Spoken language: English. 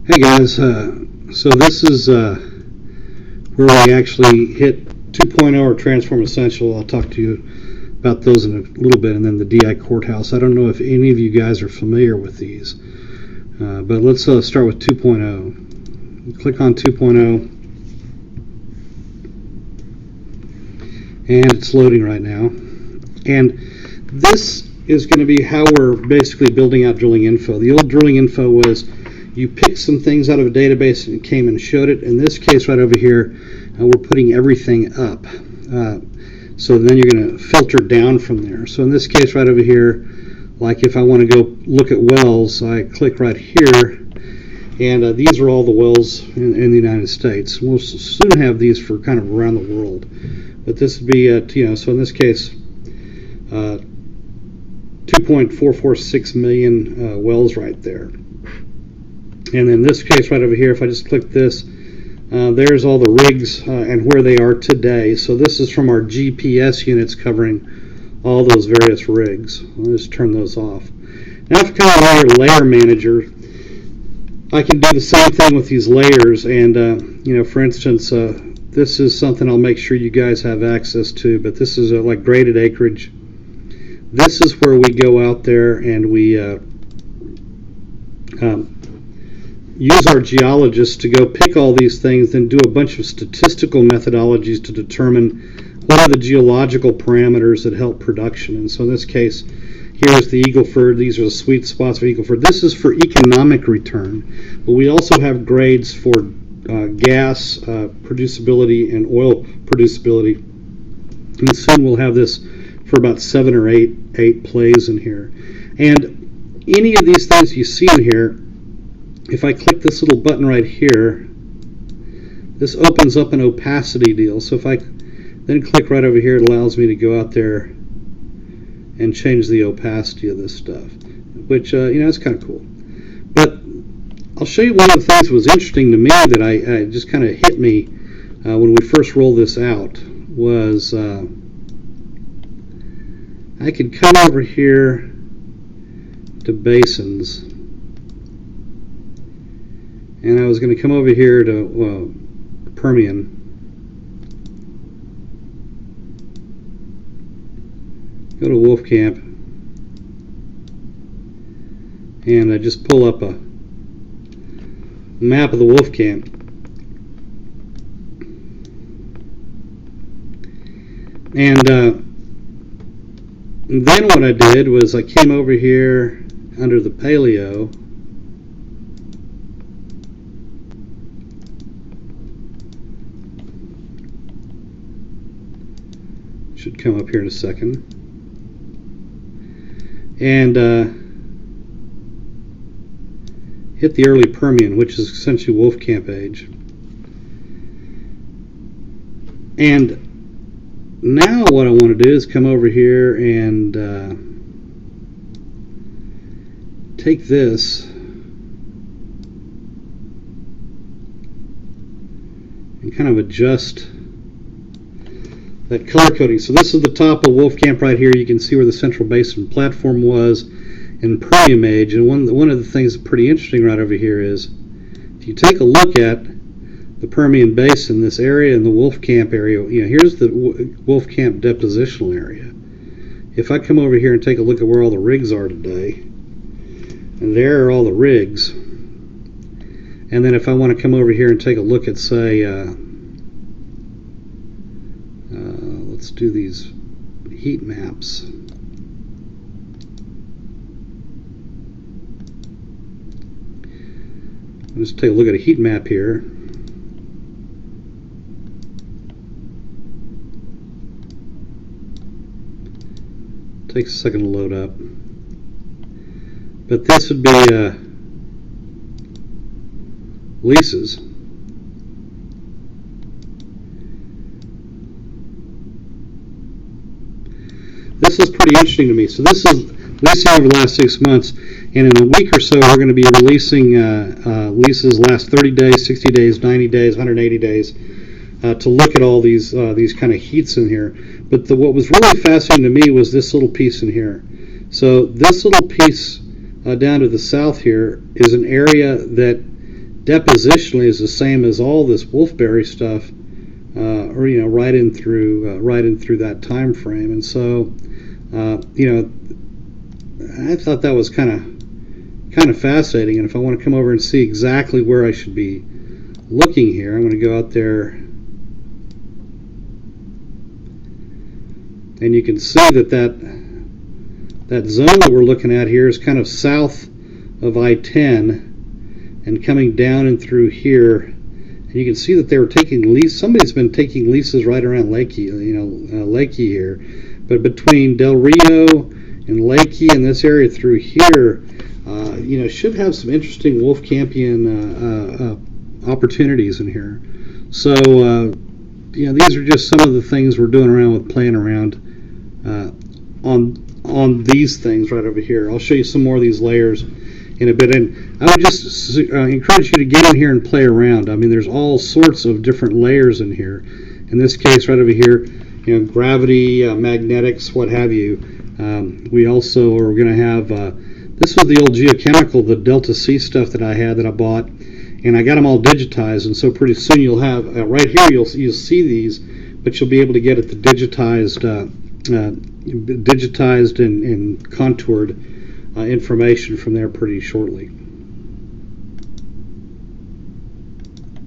Hey guys, so this is where we actually hit 2.0 or Transform Essential. I'll talk to you about those in a little bit, and then the DI Courthouse. I don't know if any of you guys are familiar with these, but let's start with 2.0. Click on 2.0, and it's loading right now. And this is going to be how we're basically building out drilling info. The old drilling info was you picked some things out of a database and came and showed it. In this case right over here, we're putting everything up. So then you're going to filter down from there. So in this case right over here, like if I want to go look at wells, I click right here, and these are all the wells in the United States. We'll soon have these for kind of around the world. But this would be, so in this case, 2.446 million wells right there. And in this case right over here, if I just click this, there's all the rigs and where they are today. So this is from our GPS units covering all those various rigs. I'll just turn those off. Now if I come over here, Layer Manager, I can do the same thing with these layers. And, for instance, this is something I'll make sure you guys have access to, but this is like graded acreage. This is where we go out there and we use our geologists to go pick all these things, then do a bunch of statistical methodologies to determine what are the geological parameters that help production. And so in this case, here's the Eagle Ford. These are the sweet spots for Eagle Ford. This is for economic return, but we also have grades for gas producibility and oil producibility. And soon we'll have this for about 7 or 8 plays in here. And any of these things you see in here, if I click this little button right here, this opens up an opacity deal. So if I then click right over here, it allows me to go out there and change the opacity of this stuff, which, it's kind of cool. But I'll show you one of the things that was interesting to me that I just kind of hit me when we first rolled this out was I could come over here to basins, and I was going to come over here to Permian, go to Wolfcamp, and I just pull up a map of the Wolfcamp. And then what I did was I came over here under the Paleo, should come up here in a second, and hit the early Permian, which is essentially Wolfcamp age. And now what I want to do is come over here and take this and kind of adjust that color coding. So this is the top of Wolfcamp right here. You can see where the Central Basin platform was in Permian age. And one of the things that's pretty interesting right over here is if you take a look at the Permian Basin, this area and the Wolfcamp area, here's the Wolfcamp depositional area. If I come over here and take a look at where all the rigs are today, and there are all the rigs, and then if I want to come over here and take a look at, say, let's do these heat maps. Let's take a look at a heat map here. Takes a second to load up. But this would be leases. This is pretty interesting to me. So this is leasing over the last 6 months, and in a week or so we're going to be releasing leases last 30 days, 60 days, 90 days, 180 days to look at all these kind of heats in here. But what was really fascinating to me was this little piece in here. So this little piece down to the south here is an area that depositionally is the same as all this Wolfberry stuff, or right in through that time frame. And so, I thought that was kind of fascinating. And if I want to come over and see exactly where I should be looking here, I'm going to go out there, and you can see that zone that we're looking at here is kind of south of I-10 and coming down and through here. And you can see that they were taking leases. Somebody's been taking leases right around Lakey, Lakey here. But between Del Rio and Lakey and this area through here, should have some interesting Wolfcampian opportunities in here. So, these are just some of the things we're doing around with, playing around on these things right over here. I'll show you some more of these layers in a bit, and I would just encourage you to get in here and play around. I mean, there's all sorts of different layers in here. In this case, right over here, gravity, magnetics, what have you. We also are going to have this was the old geochemical, the Delta C stuff that I had that I bought, and I got them all digitized. And so pretty soon you'll have right here you'll see these, but you'll be able to get at the digitized and contoured information from there pretty shortly.